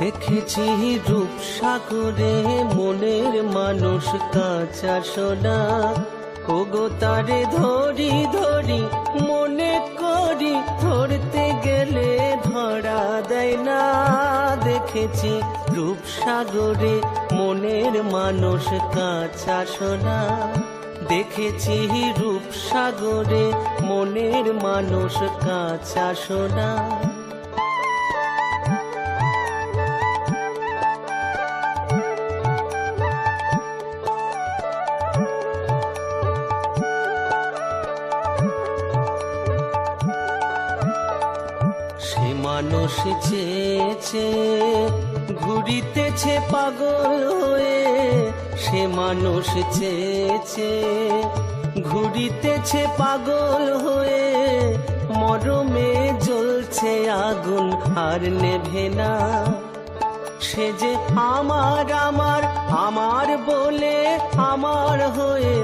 দেখেছি রূপসাগরে মনের মানুষ কাঁচা সোনা, ওগো তারে ধরি ধরি মনে করি ধরতে গেলে ধরা দেয় না। দেখেছি রূপসাগরে মনের মানুষ কাঁচা সোনা, দেখেছি রূপসাগরে মনের মানুষ কাঁচা সোনা। সে মানুষ চেয়েছে ঘুরিতেছে পাগল হয়ে, সে মানুষ চেয়েছে ঘুরিতেছে পাগল হয়ে, মরমে জ্বলছে আগুন আর নেভে না। সে যে আমার আমার আমার বলে আমার হয়ে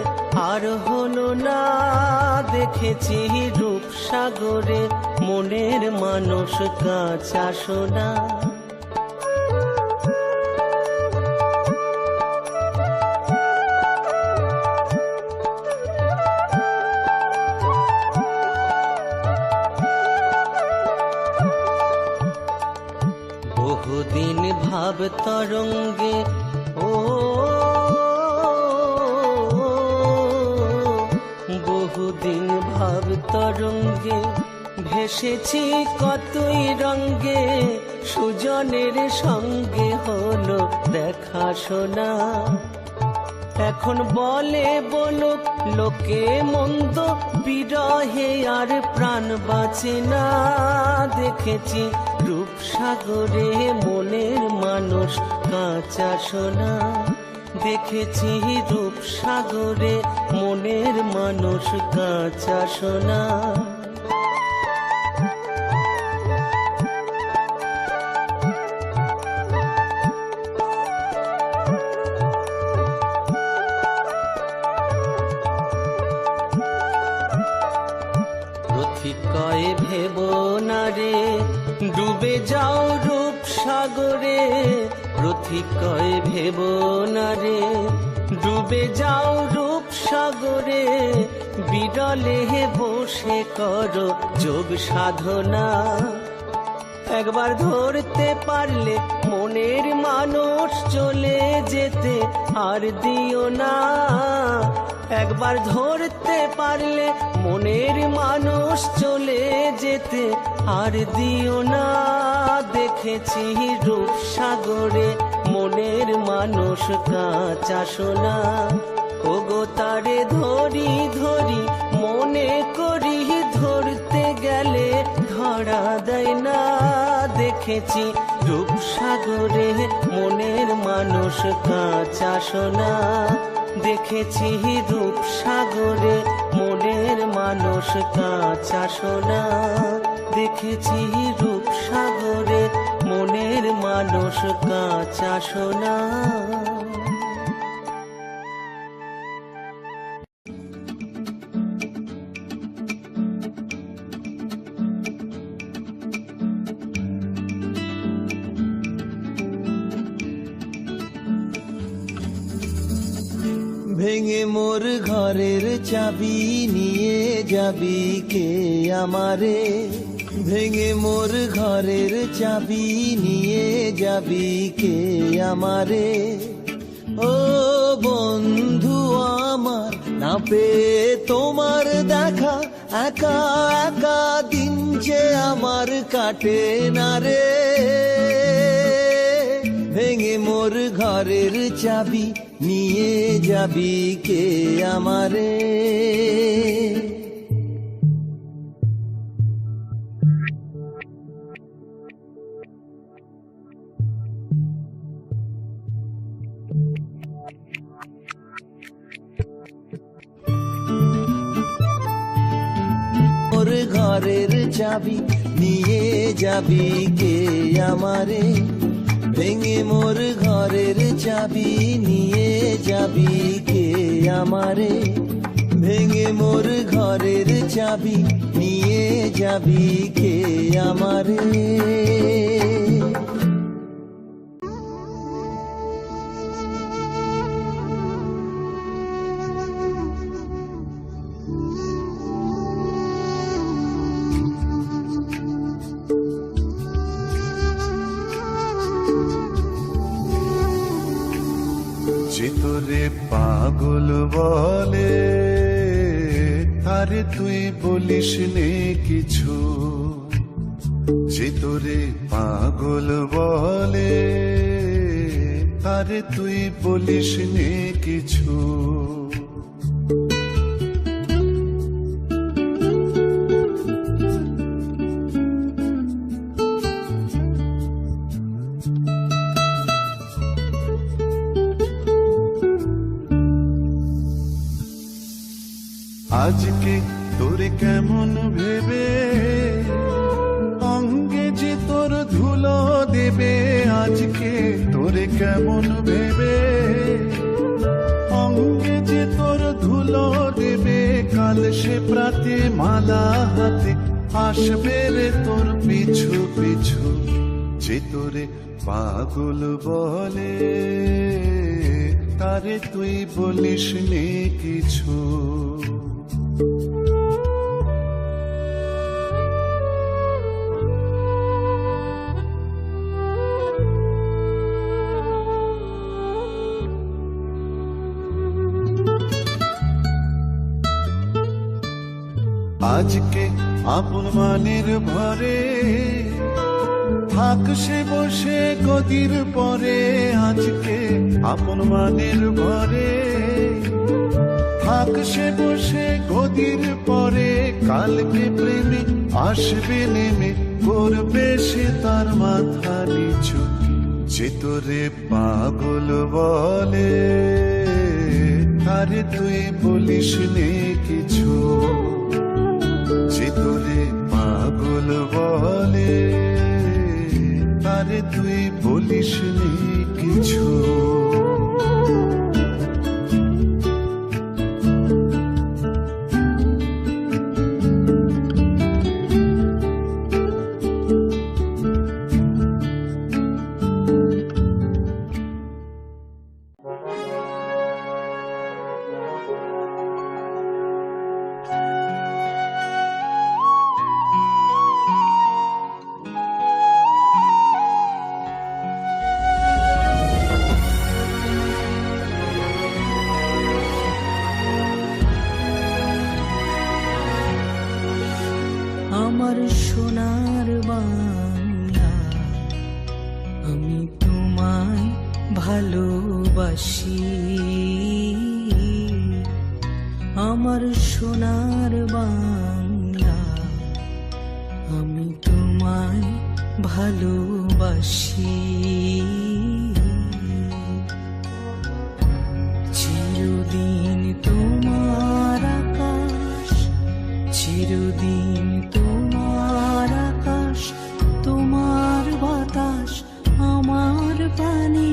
আর হলো না। দেখেছি রূপসাগরে মনের মানুষ কাঁচা সোনা। বহুদিন ভাব তরঙ্গে বহুদিন ভাব তরঙ্গে ভেসেছি কতই রঙ্গে, সুজনের সঙ্গে হলো দেখা শোনা। এখন বলে বলুক লোকে মন্দ, বিরহে আর প্রাণ বাঁচে না। দেখেছি রূপসাগরে মনের মানুষ কাঁচা সোনা, দেখেছি রূপসাগরে মনের মানুষ কাঁচা সোনা। রথিকয়ে ভেব না রে ডুবে যাও রূপসাগরে, রথিকয়ে ভেব না রে ডুবে যাও রূপসাগরে, বিরলে বসে করো যোগ সাধনা। একবার ধরতে পারলে মনের মানুষ চলে যেতে আর দিও না। একবার ধরতে পারলে মনের মানুষ চলে যেতে আর দিও না। দেখেছি রূপসাগরে মনের মানুষ কাঁচা সোনা, ওগো তারে ধরি ধরি মনে করি ধরতে গেলে ধরা দেয় না। দেখেছি রূপসাগরে মনের মানুষ কাঁচা সোনা, দেখেছি রূপসাগরে মনের মানুষ কাঁচা সোনা, দেখেছি রূপসাগরে মনের মানুষ কাঁচা সোনা। ভেঙে মোর ঘরের চাবি নিয়ে যাবি কে আমারে, ভেঙে মোর ঘরের চাবি নিয়ে যাবি কে আমারে। ও বন্ধু আমার না পেয়ে তোমার দেখা, একা একা দিন যে আমার কাটে না রে। ভেঙে মোর ঘরের চাবি নিয়ে যাবি কে আমারে। মোর ঘরের চাবি নিয়ে যাবি কে আমারে, ভেঙে মোর ঘরের চাবি নিয়ে যাবি কে আমারে। ভেঙে মোর ঘরের চাবি নিয়ে যাবি কে আমারে। তোরে পাগল বলে, আরে তুই বলিস নে কিছু। যে তোরে পাগল বলে, আরে তুই বলিস নে কিছু। আজকে তোরে কেমন ভেবে অঙ্গে যে তোর ধুলো দেবে, আজকে তোরে কেমন ভেবে অঙ্গে যে তোর ধুলো দেবে, কাল সে প্রাতে মালা হাতে আসবে রে তোর পিছু পিছু। যে তোরে পাগল বলে, তারে তুই বলিস নে কিছু। আজকে আপন মানের ভরে থাক সে বসে গদির পরে, আজকে আপন মানের ভরে থাক সে বসে গদির পরে, কালকে প্রেমে আসবে নেমে করবে সে তার মাথা নিচু। যে তোরে পাগল বলে, তারে তুই বলিস নে কিছু। যে তোরে পাগল বলে, তারে তুই বলিস নে কিছু। আমার সোনার বাংলা, আমি তোমায় ভালোবাসি। আমার সোনার বাংলা, আমি তোমায় ভালোবাসি। চিরদিন তোমার আকাশ, চিরদিন তোমার আকাশ, তোমার বাতাস আমার প্রাণে।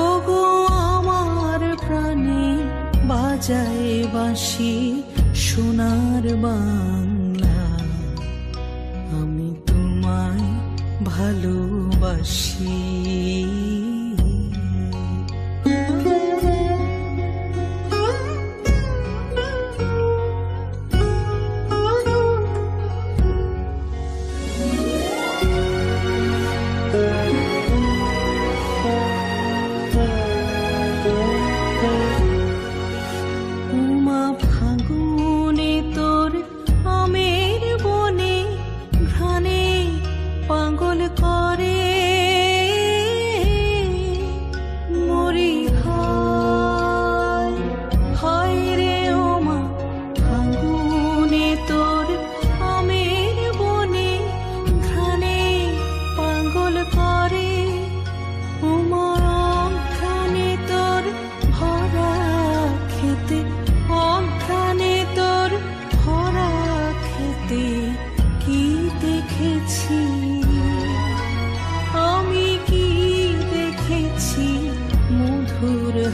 ওগো আমার প্রাণে বাজায় বাঁশি সোনার বাংলা, আমি তোমায় ভালোবাসি।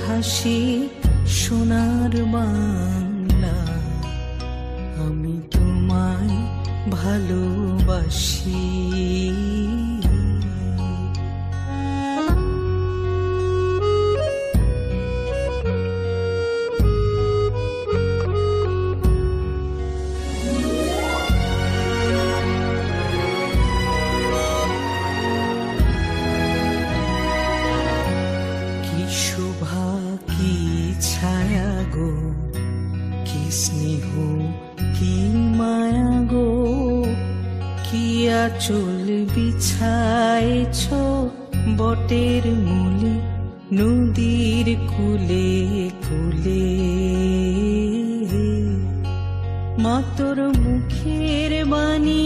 হাসি সোনার বাংলা, আমি তোমায় ভালোবাসি। আঁচল বিছাইছ বটের মূলে নদীর কুলে কুলে, মা তোর মুখের বাণী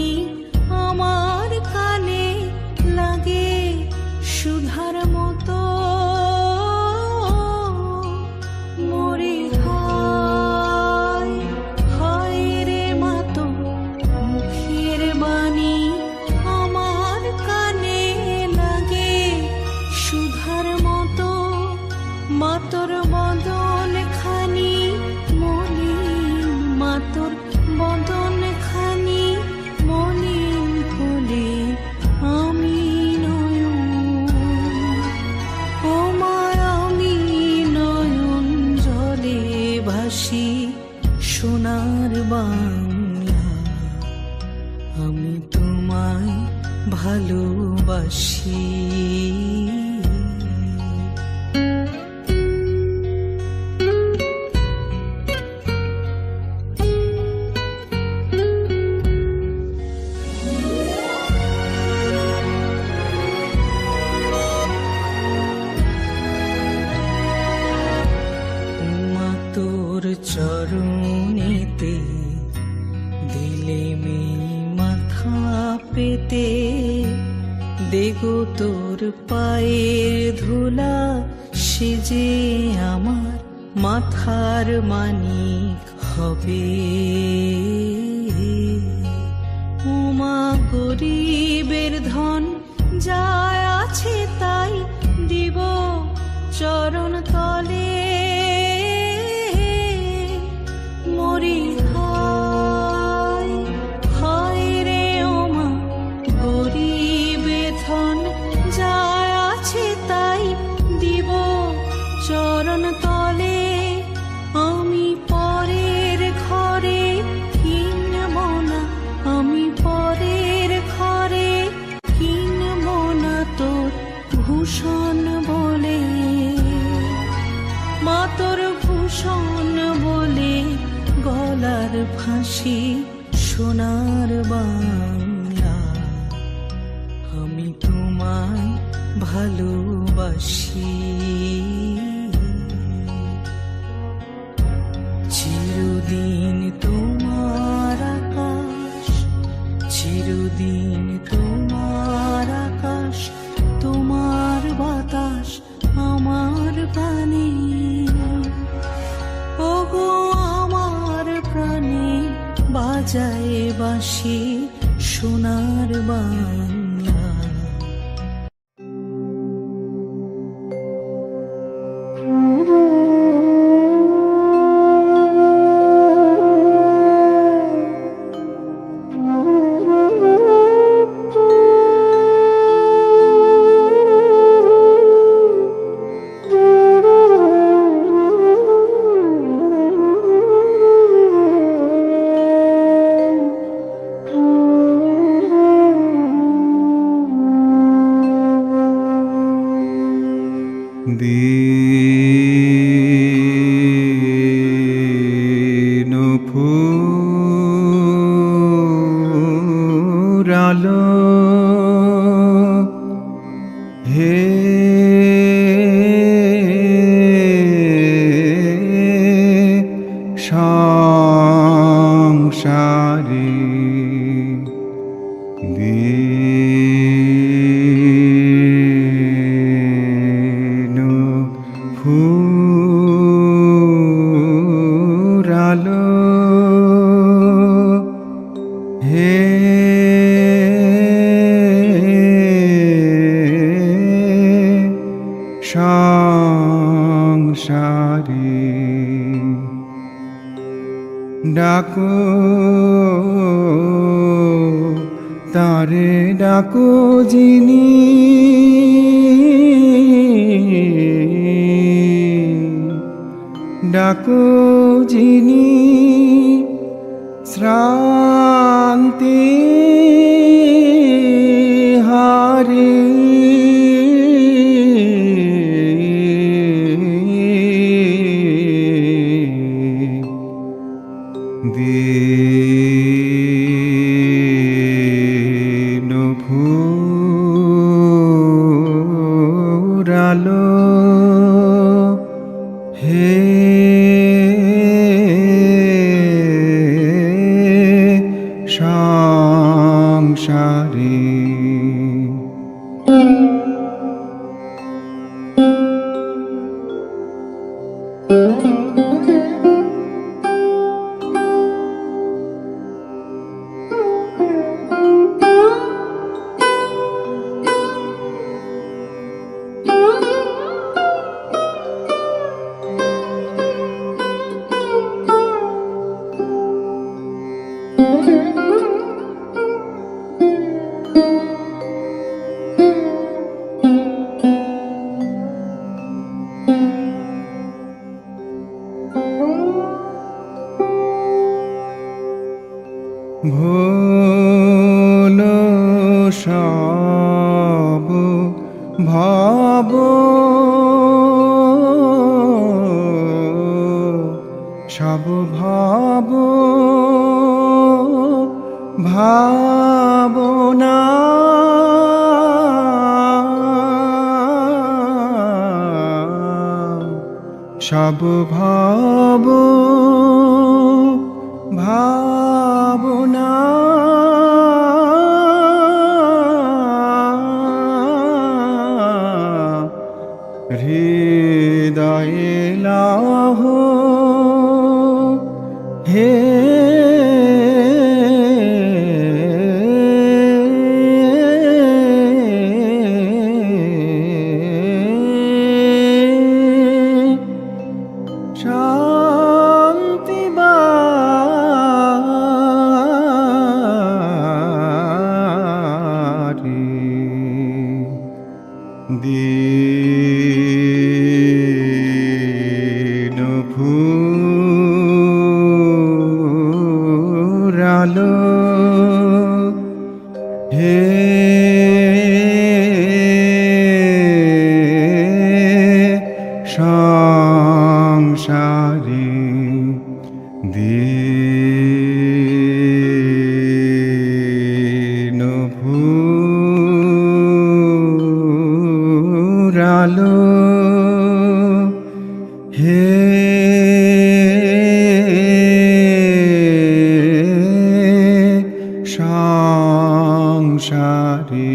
আমার কানে লাগে সুধার মতো। মরি হায় হায় রে মা তোর মুখের বাণী আমার কানে লাগে সুধার মতো। মা তোর বদন খানি মলিন, মা তোর বদন খানি মলিন কোলে আমি নয়ন, ও মা আমি নয়ন জলে ভাসি সোনার বাংলা, আমি তোমায় ভালোবাসি। মা তোর চরণেতে দিলে মেয়ে মাথা পেতে, দেগো তোর পায়ের ধুলা সেজে আমার মাথার মানিক হবে। উমা গরিবের ধন যা আছে তাই দিব চরণ তলে। মরি হায় হায় রে ওমা গরিবের ধন যা আছে তাই দিব চরণ তলে। আমি পরের ঘরে কিনব না, আমি পরের ঘরে কিনব না তোর ভূষণ বলে, মা তোর ভূষণ বলে গলার ফাঁসি সোনার বাংলা, আমি তোমায় ভালোবাসি। চিরদিন তোমার আকাশ, চিরদিন তোমার আকাশ, তোমার বাতাস আমার প্রাণে, ওগো আমার প্রাণে বাজায় বাঁশি সোনার বাংলা। দিন ফুরালো হে সংসারে, দিন ফুরালো হে সংসারে। ডাকো তারে ডাকো যিনি ডাকো যিনি শ্রান্তি হারে, দিন ভুল সব ভাব সব ভাব ভাবনা সব ভাব ভাবনা হৃদয়ে লাহ হে শান্তি বারি দিন ফুরালো হে সংসারী দিন ফুরালো হে সংসারী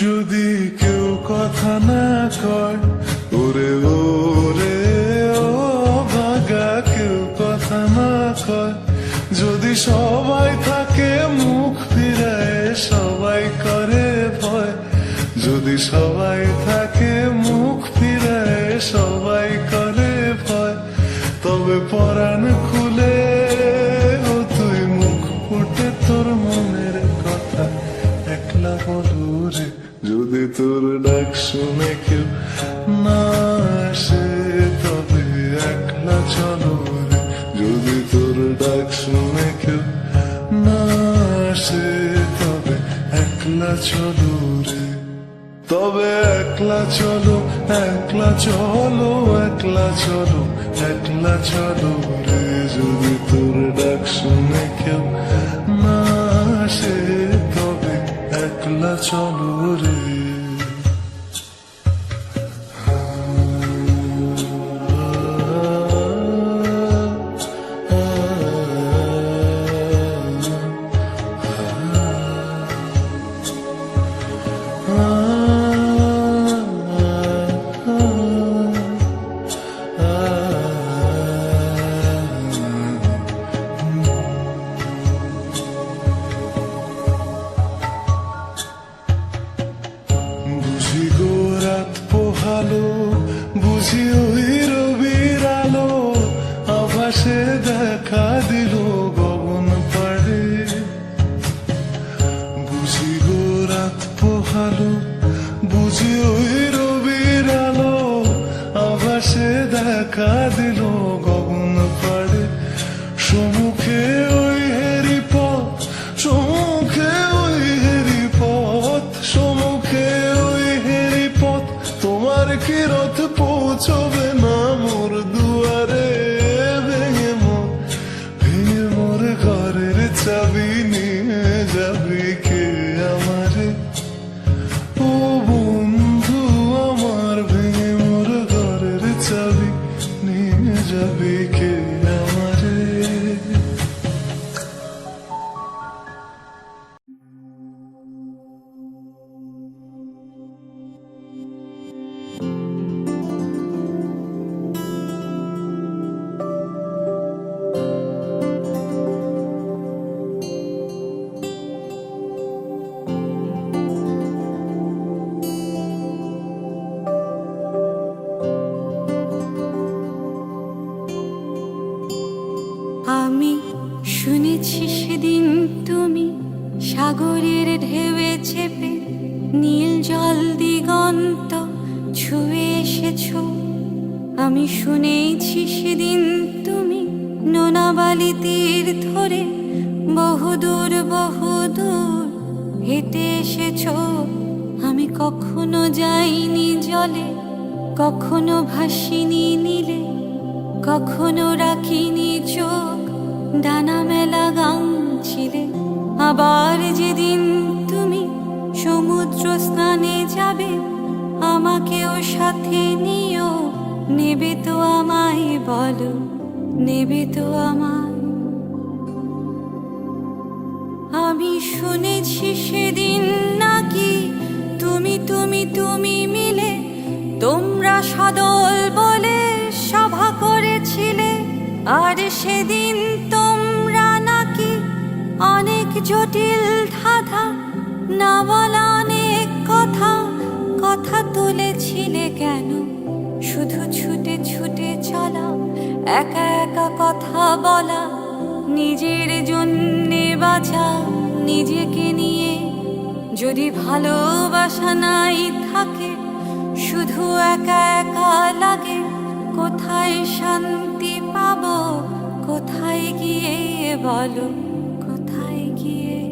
যদি কেউ কথা না কয় ওরে ওরে ও ভাগা কেউ কথা না কয় যদি সবাই থাকে মুখ ফিরায় সবাই করে ভয় যদি সবাই থাকে মুখ ফিরায় সবাই করে ভয় তবে পরাণ খুলে ও তুই মুখ ফুটে তোর মনের কথা একলা বলু রে যদি তোর ডাক শুনে কেউ না আসে তবে একলা চলো রে যদি তোর ডাক শুনে কেউ না আসে তবে একলা চলো রে তবে একলা চলো একলা চলো একলা চলো একলা চলো রে যদি তোর ডাক শুনে কেউ না আসে তবে একলা চলো রে বুঝি গো রাত পোহালো বুঝি ওই রবির আলো আভাসে দেখা দিল গগন পাড়ে বুঝি গো রাত পোহালো বুঝি ওই রবির আলো আভাসে দেখা দিল গগন পাড়ে সম্মুখে ওই হেরি পথ সম্মুখে ওই হেরি পথ সম্মুখে ওই হেরি পথ তোমার কি রথ পৌঁছবে না মোর দুয়ারে আমি শুনেছি সেদিন তুমি সাগরের ঢেউয়ে চেপে নীল জল দিগন্ত ছুঁয়ে এসেছো। আমি শুনেছি সেদিন তুমি নোনাবালি তীর ধরে বহুদূর বহুদূর হেঁটে এসেছো। আমি কখনো যাইনি জলে, কখনো ভাসিনি নীলে, কখনো রাখিনি চোখ ডানা মেলা গাং ছিলে। আবার যেদিন তুমি সমুদ্র স্নানে যাবে, আমাকেও সাথে নিও। নেবে তো আমায়, বলো নেবে তো আমায়? আমি শুনেছি সেদিন নাকি তুমি তুমি তুমি মিলে তোমরা সদল বলে সভা করেছিলে। আর সেদিন তোমরা নাকি অনেক জটিল ধাঁধা, না বলা অনেক কথা কথা তুলেছিলে। কেন শুধু ছুটে ছুটে চলা, একা একা কথা বলা, নিজের জন্যে বাঁচা নিজেকে নিয়ে? যদি ভালোবাসা নাই থাকে, শুধু একা একা লাগে, কোথায় শান্তি পাবো? কোথায় গিয়ে, বলো কোথায় গিয়ে?